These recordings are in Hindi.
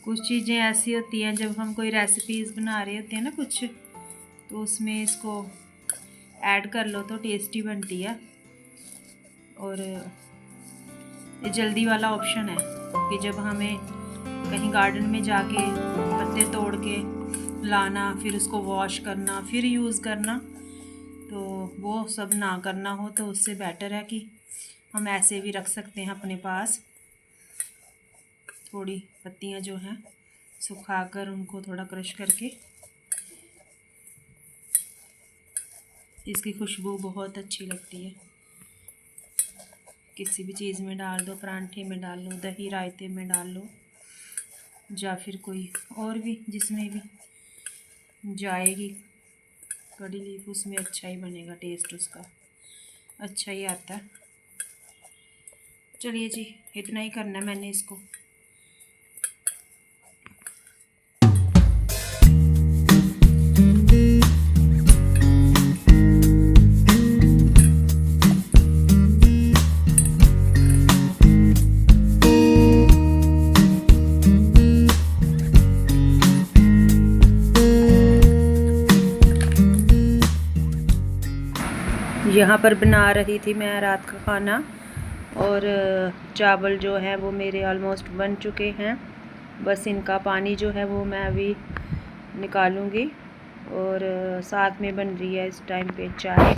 कुछ चीज़ें ऐसी होती हैं जब हम कोई रेसिपीज़ बना रहे होते हैं ना कुछ, तो उसमें इसको ऐड कर लो तो टेस्टी बनती है। और ये जल्दी वाला ऑप्शन है कि जब हमें कहीं गार्डन में जाके पत्ते तोड़ के लाना, फिर उसको वॉश करना, फिर यूज़ करना, तो वो सब ना करना हो तो उससे बेटर है कि हम ऐसे भी रख सकते हैं अपने पास। थोड़ी पत्तियां जो हैं सुखाकर उनको थोड़ा क्रश करके, इसकी खुशबू बहुत अच्छी लगती है। किसी भी चीज़ में डाल दो, परांठे में डाल लो, दही रायते में डाल लो, या फिर कोई और भी जिसमें भी जाएगी कड़ी लीफ, उसमें अच्छा ही बनेगा, टेस्ट उसका अच्छा ही आता है। चलिए जी, इतना ही करना है मैंने इसको। यहाँ पर बना रही थी मैं रात का खाना, और चावल जो है वो मेरे ऑलमोस्ट बन चुके हैं। बस इनका पानी जो है वो मैं अभी निकालूंगी। और साथ में बन रही है इस टाइम पे चाय।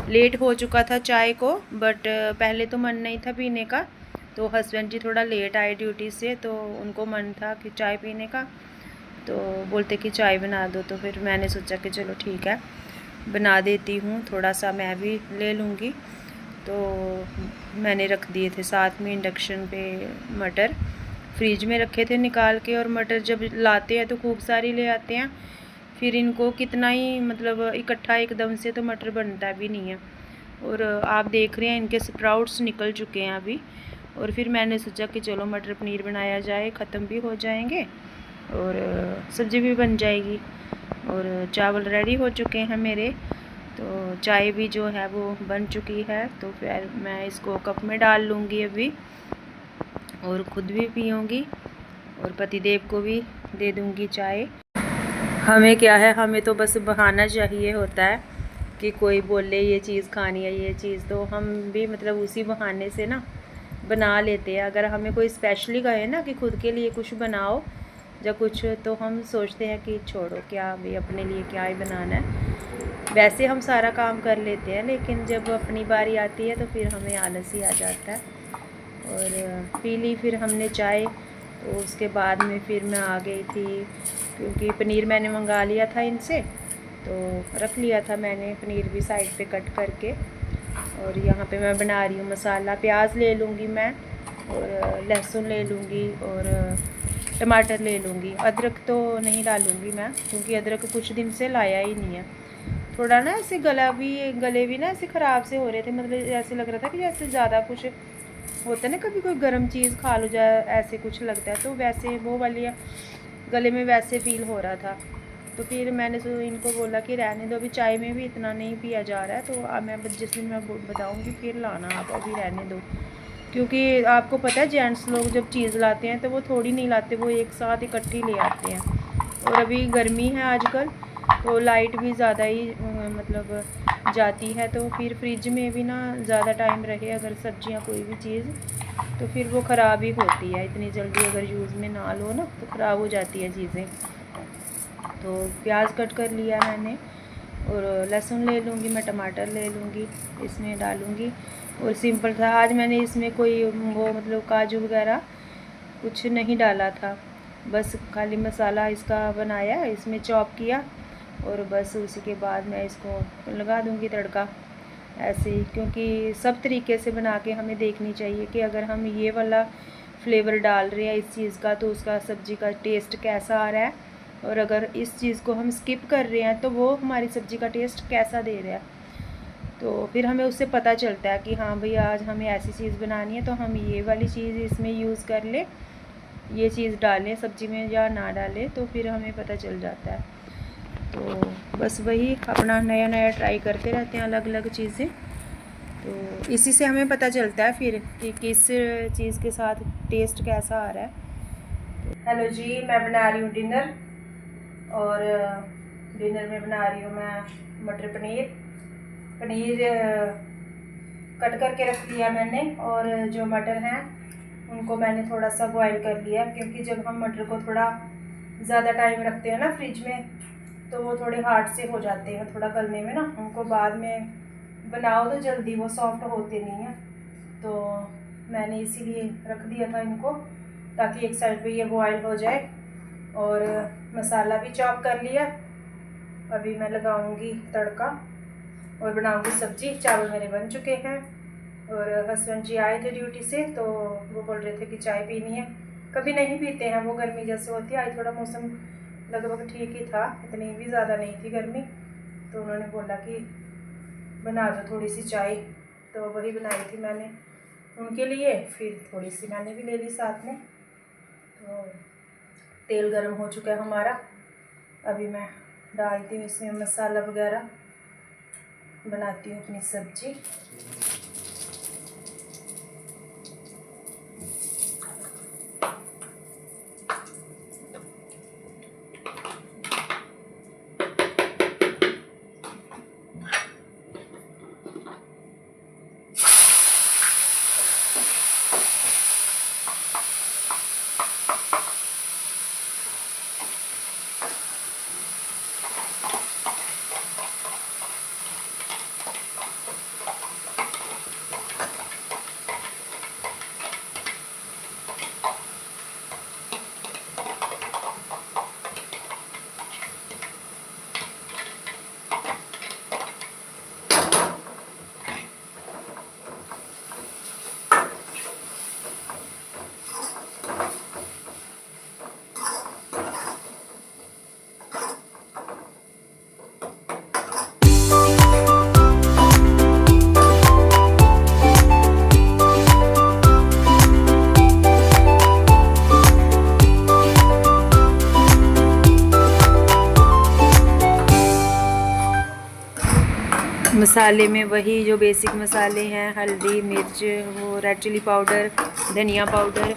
लेट हो चुका था चाय को, बट पहले तो मन नहीं था पीने का, तो हस्बैंड जी थोड़ा लेट आए ड्यूटी से, तो उनको मन था कि चाय पीने का, तो बोलते कि चाय बना दो। तो फिर मैंने सोचा कि चलो ठीक है बना देती हूँ, थोड़ा सा मैं भी ले लूँगी। तो मैंने रख दिए थे साथ में इंडक्शन पे मटर, फ्रिज में रखे थे निकाल के। और मटर जब लाते हैं तो खूब सारी ले आते हैं, फिर इनको कितना ही मतलब इकट्ठा एकदम से तो मटर बनता भी नहीं है। और आप देख रहे हैं इनके स्प्राउट्स निकल चुके हैं अभी। और फिर मैंने सोचा कि चलो मटर पनीर बनाया जाए, ख़त्म भी हो जाएंगे और सब्ज़ी भी बन जाएगी। और चावल रेडी हो चुके हैं मेरे, तो चाय भी जो है वो बन चुकी है। तो फिर मैं इसको कप में डाल लूँगी अभी, और ख़ुद भी पीऊँगी और पतिदेव को भी दे दूँगी चाय। हमें क्या है, हमें तो बस बहाना चाहिए होता है कि कोई बोले ये चीज़ खानी है ये चीज़, तो हम भी मतलब उसी बहाने से ना बना लेते हैं। अगर हमें कोई स्पेशली कहे ना कि खुद के लिए कुछ बनाओ या कुछ, तो हम सोचते हैं कि छोड़ो क्या भाई, अपने लिए क्या ही बनाना है। वैसे हम सारा काम कर लेते हैं, लेकिन जब अपनी बारी आती है तो फिर हमें आलस ही आ जाता है। और पी ली फिर हमने चाय। तो उसके बाद में फिर मैं आ गई थी, क्योंकि पनीर मैंने मंगा लिया था इनसे, तो रख लिया था मैंने पनीर भी साइड पे कट करके। और यहाँ पे मैं बना रही हूँ मसाला। प्याज ले लूँगी मैं, और लहसुन ले लूँगी, और टमाटर ले लूँगी। अदरक तो नहीं डालूँगी मैं, क्योंकि अदरक कुछ दिन से लाया ही नहीं है। थोड़ा ना ऐसे गले भी ना ऐसे ख़राब से हो रहे थे, मतलब ऐसे लग रहा था कि जैसे ज़्यादा कुछ होता है ना, कभी कोई गर्म चीज़ खा लो जाए ऐसे कुछ लगता है, तो वैसे वो वाली गले में वैसे फ़ील हो रहा था। तो फिर मैंने तो इनको बोला कि रहने दो, अभी चाय में भी इतना नहीं पिया जा रहा है, तो मैं जिस दिन मैं बताऊँगी फिर लाना, आप अभी रहने दो। क्योंकि आपको पता है जेंट्स लोग जब चीज़ लाते हैं तो वो थोड़ी नहीं लाते, वो एक साथ इकट्ठी ले आते हैं। और अभी गर्मी है आजकल, तो लाइट भी ज़्यादा ही मतलब जाती है, तो फिर फ्रिज में भी ना ज़्यादा टाइम रहे अगर सब्जियां कोई भी चीज़, तो फिर वो ख़राब ही होती है। इतनी जल्दी अगर यूज़ में ना लो ना तो ख़राब हो जाती है चीज़ें। तो प्याज कट कर लिया मैंने, और लहसुन ले लूँगी मैं, टमाटर ले लूँगी, इसमें डालूँगी। और सिंपल था आज, मैंने इसमें कोई वो मतलब काजू वगैरह कुछ नहीं डाला था, बस खाली मसाला इसका बनाया, इसमें चॉप किया, और बस उसी के बाद मैं इसको लगा दूँगी तड़का ऐसे ही। क्योंकि सब तरीके से बना के हमें देखनी चाहिए कि अगर हम ये वाला फ्लेवर डाल रहे हैं इस चीज़ का, तो उसका सब्ज़ी का टेस्ट कैसा आ रहा है, और अगर इस चीज़ को हम स्किप कर रहे हैं तो वो हमारी सब्ज़ी का टेस्ट कैसा दे रहा है। तो फिर हमें उससे पता चलता है कि हाँ भाई आज हमें ऐसी चीज़ बनानी है, तो हम ये वाली चीज़ इसमें यूज़ कर लें, ये चीज़ डालें सब्ज़ी में या ना डालें, तो फिर हमें पता चल जाता है। तो बस वही अपना नया नया ट्राई करते रहते हैं, अलग अलग चीज़ें, तो इसी से हमें पता चलता है फिर कि किस चीज़ के साथ टेस्ट कैसा आ रहा है। हेलो जी, मैं बना रही हूँ डिनर। और डिनर में बना रही हूँ मैं मटर पनीर। कट करके रख लिया मैंने, और जो मटर हैं उनको मैंने थोड़ा सा बॉईल कर लिया, क्योंकि जब हम मटर को थोड़ा ज़्यादा टाइम रखते हैं ना फ्रिज में, तो वो थोड़े हार्ड से हो जाते हैं थोड़ा गलने में ना। उनको बाद में बनाओ तो जल्दी वो सॉफ्ट होते नहीं हैं, तो मैंने इसीलिए रख दिया था इनको, ताकि एक साइड पे ये बॉयल हो जाए। और मसाला भी चॉप कर लिया। अभी मैं लगाऊंगी तड़का और बनाऊंगी सब्जी। चावल मेरे बन चुके हैं, और हस्बैंड जी आए थे ड्यूटी से, तो वो बोल रहे थे कि चाय पीनी है। कभी नहीं पीते हैं वो, गर्मी जैसे होती है। आज थोड़ा मौसम लगभग ठीक ही था, इतनी भी ज़्यादा नहीं थी गर्मी, तो उन्होंने बोला कि बना दो थोड़ी सी चाय, तो वही बनाई थी मैंने उनके लिए। फिर थोड़ी सी मैंने भी ले ली साथ में। तो तेल गरम हो चुका है हमारा। अभी मैं डालती हूँ इसमें मसाला वगैरह, बनाती हूँ अपनी सब्जी। मसाले में वही जो बेसिक मसाले हैं, हल्दी, मिर्च, वो रेड चिली पाउडर, धनिया पाउडर,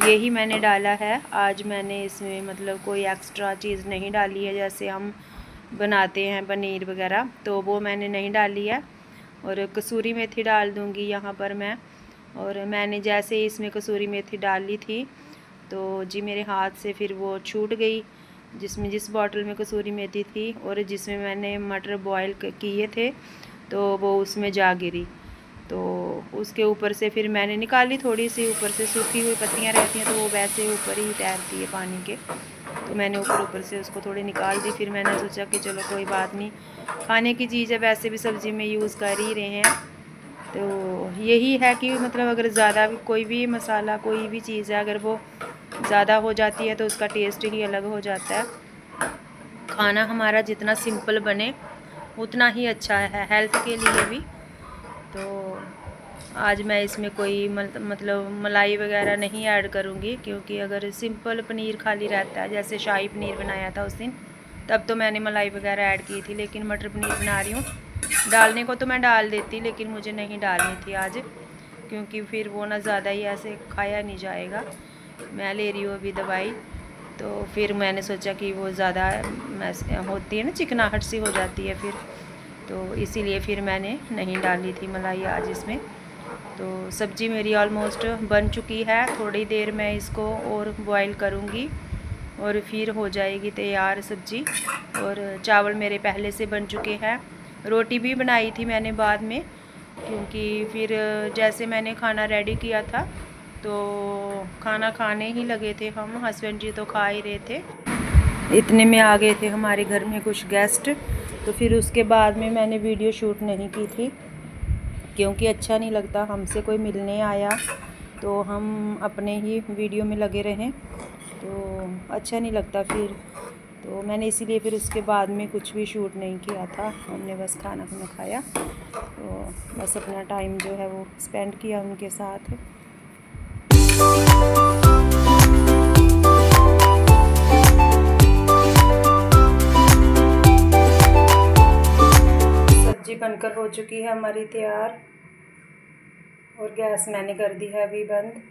यही मैंने डाला है। आज मैंने इसमें मतलब कोई एक्स्ट्रा चीज़ नहीं डाली है, जैसे हम बनाते हैं पनीर वगैरह, तो वो मैंने नहीं डाली है। और कसूरी मेथी डाल दूँगी यहाँ पर मैं। और मैंने जैसे इसमें कसूरी मेथी डाली थी, तो जी मेरे हाथ से फिर वो छूट गई, जिस बॉटल में कसूरी मेथी थी और जिसमें मैंने मटर बॉईल किए थे, तो वो उसमें जा गिरी। तो उसके ऊपर से फिर मैंने निकाली, थोड़ी सी ऊपर से सूखी हुई पत्तियां रहती हैं, तो वो वैसे ऊपर ही तैरती है पानी के, तो मैंने ऊपर से उसको थोड़ी निकाल दी। फिर मैंने सोचा कि चलो कोई बात नहीं, खाने की चीज़ है, वैसे भी सब्ज़ी में यूज़ कर ही रहे हैं। तो यही है कि मतलब अगर ज़्यादा कोई भी मसाला, कोई भी चीज़ है, अगर वो ज़्यादा हो जाती है तो उसका टेस्ट ही अलग हो जाता है। खाना हमारा जितना सिंपल बने उतना ही अच्छा है हेल्थ के लिए भी। तो आज मैं इसमें कोई मतलब मलाई वगैरह नहीं ऐड करूँगी, क्योंकि अगर सिंपल पनीर खाली रहता है, जैसे शाही पनीर बनाया था उस दिन, तब तो मैंने मलाई वगैरह ऐड की थी। लेकिन मटर पनीर बना रही हूँ, डालने को तो मैं डाल देती, लेकिन मुझे नहीं डालनी थी आज, क्योंकि फिर वो ना ज़्यादा ही ऐसे खाया नहीं जाएगा। मैं ले रही हूँ अभी दवाई, तो फिर मैंने सोचा कि वो ज़्यादा होती है ना, चिकनाहट सी हो जाती है फिर, तो इसीलिए फिर मैंने नहीं डाली थी मलाई आज इसमें। तो सब्ज़ी मेरी ऑलमोस्ट बन चुकी है, थोड़ी देर मैं इसको और बॉईल करूँगी और फिर हो जाएगी तैयार सब्ज़ी। और चावल मेरे पहले से बन चुके हैं। रोटी भी बनाई थी मैंने बाद में, क्योंकि फिर जैसे मैंने खाना रेडी किया था, तो खाना खाने ही लगे थे हम, हस्बैंड जी तो खा ही रहे थे। इतने में आ गए थे हमारे घर में कुछ गेस्ट, तो फिर उसके बाद में मैंने वीडियो शूट नहीं की थी, क्योंकि अच्छा नहीं लगता हमसे कोई मिलने आया तो हम अपने ही वीडियो में लगे रहें, तो अच्छा नहीं लगता फिर। तो मैंने इसीलिए फिर उसके बाद में कुछ भी शूट नहीं किया था। हमने बस खाना खाया, तो बस अपना टाइम जो है वो स्पेंड किया उनके साथ। सब्जी बनकर हो चुकी है हमारी तैयार, और गैस मैंने कर दी है अभी बंद।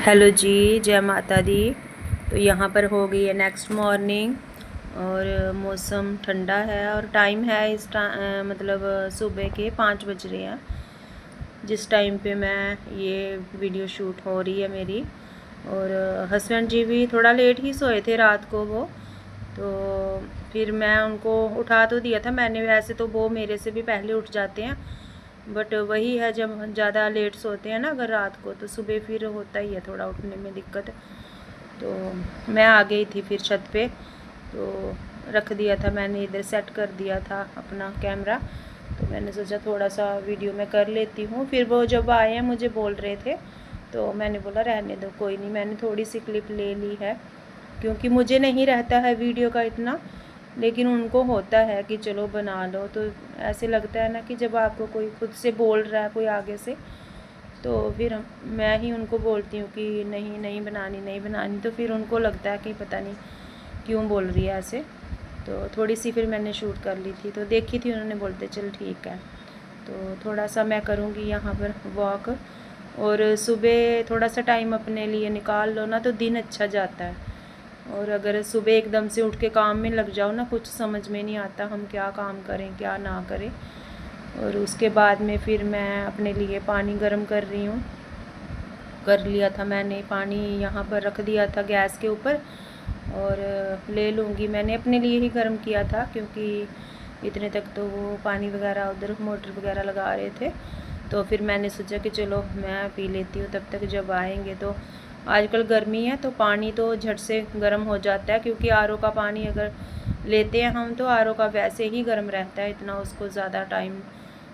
हेलो जी, जय माता दी। तो यहाँ पर हो गई है नेक्स्ट मॉर्निंग और मौसम ठंडा है और टाइम है मतलब सुबह के 5 बज रहे हैं जिस टाइम पे मैं ये वीडियो शूट हो रही है मेरी। और हस्बैंड जी भी थोड़ा लेट ही सोए थे रात को वो, तो फिर मैं उनको उठा तो दिया था मैंने, वैसे तो वो मेरे से भी पहले उठ जाते हैं, बट वही है जब ज़्यादा लेट सोते हैं ना अगर रात को तो सुबह फिर होता ही है थोड़ा उठने में दिक्कत। तो मैं आ गई थी फिर छत पे, तो रख दिया था मैंने, इधर सेट कर दिया था अपना कैमरा। तो मैंने सोचा थोड़ा सा वीडियो में कर लेती हूँ। फिर वो जब आए हैं मुझे बोल रहे थे तो मैंने बोला रहने दो कोई नहीं, मैंने थोड़ी सी क्लिप ले ली है क्योंकि मुझे नहीं रहता है वीडियो का इतना, लेकिन उनको होता है कि चलो बना लो। तो ऐसे लगता है ना कि जब आपको कोई खुद से बोल रहा है कोई आगे से, तो फिर मैं ही उनको बोलती हूँ कि नहीं नहीं बनानी नहीं बनानी, तो फिर उनको लगता है कि पता नहीं क्यों बोल रही है ऐसे। तो थोड़ी सी फिर मैंने शूट कर ली थी, तो देखी थी उन्होंने, बोलते चल ठीक है। तो थोड़ा सा मैं करूँगी यहाँ पर वॉक, और सुबह थोड़ा सा टाइम अपने लिए निकाल लो ना तो दिन अच्छा जाता है। और अगर सुबह एकदम से उठ के काम में लग जाओ ना, कुछ समझ में नहीं आता हम क्या काम करें क्या ना करें। और उसके बाद में फिर मैं अपने लिए पानी गर्म कर रही हूँ, कर लिया था मैंने पानी यहाँ पर रख दिया था गैस के ऊपर, और ले लूँगी। मैंने अपने लिए ही गर्म किया था क्योंकि इतने तक तो वो पानी वगैरह उधर मोटर वगैरह लगा रहे थे, तो फिर मैंने सोचा कि चलो मैं पी लेती हूँ तब तक जब आएंगे। तो आजकल गर्मी है तो पानी तो झट से गर्म हो जाता है, क्योंकि आरओ का पानी अगर लेते हैं हम तो आरओ का वैसे ही गर्म रहता है, इतना उसको ज़्यादा टाइम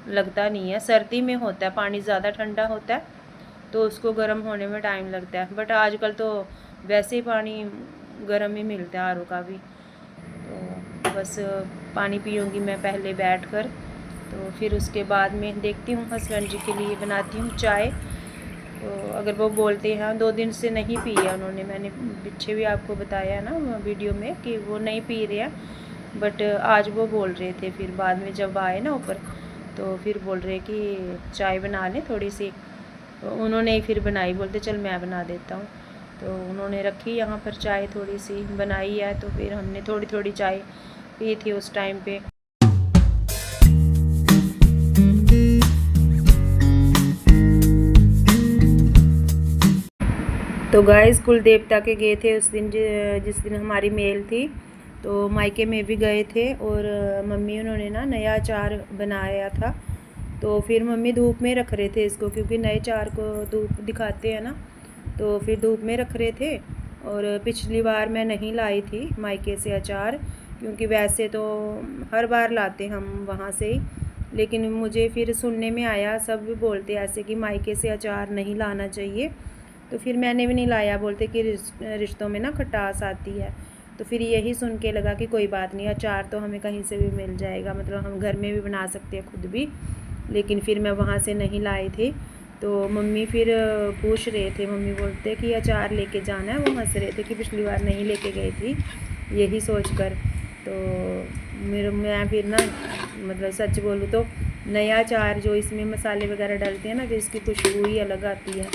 लगता नहीं है। सर्दी में होता है पानी ज़्यादा ठंडा होता है तो उसको गर्म होने में टाइम लगता है, बट आजकल तो वैसे ही पानी गर्म ही मिलता है आरओ का भी। तो बस पानी पीऊँगी मैं पहले बैठ कर, तो फिर उसके बाद में देखती हूँ हस्बैंड जी के लिए बनाती हूँ चाय। तो अगर वो बोलते हैं 2 दिन से नहीं पी है उन्होंने, मैंने पीछे भी आपको बताया ना वीडियो में कि वो नहीं पी रहे हैं, बट आज वो बोल रहे थे फिर बाद में जब आए ना ऊपर, तो फिर बोल रहे कि चाय बना लें थोड़ी सी। तो उन्होंने ही फिर बनाई, बोलते चल मैं बना देता हूँ। तो उन्होंने रखी यहाँ पर चाय, थोड़ी सी बनाई है, तो फिर हमने थोड़ी थोड़ी चाय पी थी उस टाइम पे। तो गाइस कुल देवता के गए थे उस दिन, जिस दिन हमारी मेल थी, तो मायके में भी गए थे। और मम्मी उन्होंने ना नया अचार बनाया था, तो फिर मम्मी धूप में रख रहे थे इसको, क्योंकि नए अचार को धूप दिखाते हैं ना, तो फिर धूप में रख रहे थे। और पिछली बार मैं नहीं लाई थी मायके से अचार, क्योंकि वैसे तो हर बार लाते हम वहाँ से ही, लेकिन मुझे फिर सुनने में आया सब भी बोलते ऐसे कि मायके से अचार नहीं लाना चाहिए, तो फिर मैंने भी नहीं लाया, बोलते कि रिश्तों में ना खटास आती है। तो फिर यही सुन के लगा कि कोई बात नहीं, अचार तो हमें कहीं से भी मिल जाएगा, मतलब हम घर में भी बना सकते हैं खुद भी। लेकिन फिर मैं वहाँ से नहीं लाई थी, तो मम्मी फिर पूछ रहे थे, मम्मी बोलते कि अचार लेके जाना है, वो हंस रहे थे कि पिछली बार नहीं लेके गई थी यही सोच कर। तो मैं फिर ना मतलब सच बोलूँ तो नया अचार जो इसमें मसाले वगैरह डालते हैं ना, तो इसकी खुशबू ही अलग आती है।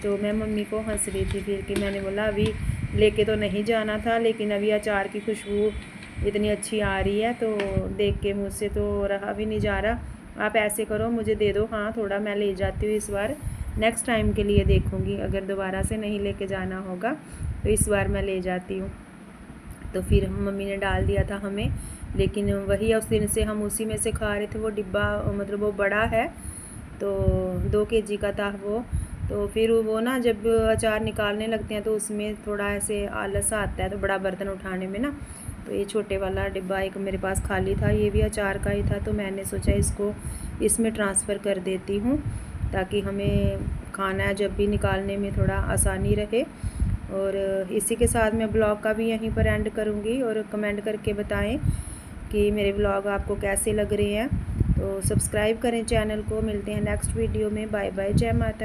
तो मैं मम्मी को हंस रही थी फिर कि मैंने बोला अभी लेके तो नहीं जाना था, लेकिन अभी अचार की खुशबू इतनी अच्छी आ रही है तो देख के मुझसे तो रहा भी नहीं जा रहा। आप ऐसे करो मुझे दे दो, हाँ थोड़ा मैं ले जाती हूँ इस बार, नेक्स्ट टाइम के लिए देखूँगी, अगर दोबारा से नहीं लेके जाना होगा तो इस बार मैं ले जाती हूँ। तो फिर मम्मी ने डाल दिया था हमें, लेकिन वही उस दिन से हम उसी में से खा रहे थे। वो डिब्बा मतलब वो बड़ा है तो 2 kg का था वो। तो फिर वो ना जब अचार निकालने लगते हैं तो उसमें थोड़ा ऐसे आलस आता है, तो बड़ा बर्तन उठाने में ना, तो ये छोटे वाला डिब्बा एक मेरे पास खाली था, ये भी अचार का ही था, तो मैंने सोचा इसको इसमें ट्रांसफ़र कर देती हूँ ताकि हमें खाना जब भी निकालने में थोड़ा आसानी रहे। और इसी के साथ मैं ब्लॉग का भी यहीं पर एंड करूँगी, और कमेंट करके बताएं कि मेरे ब्लॉग आपको कैसे लग रहे हैं। तो सब्सक्राइब करें चैनल को। मिलते हैं नेक्स्ट वीडियो में। बाय बाय, जय माता।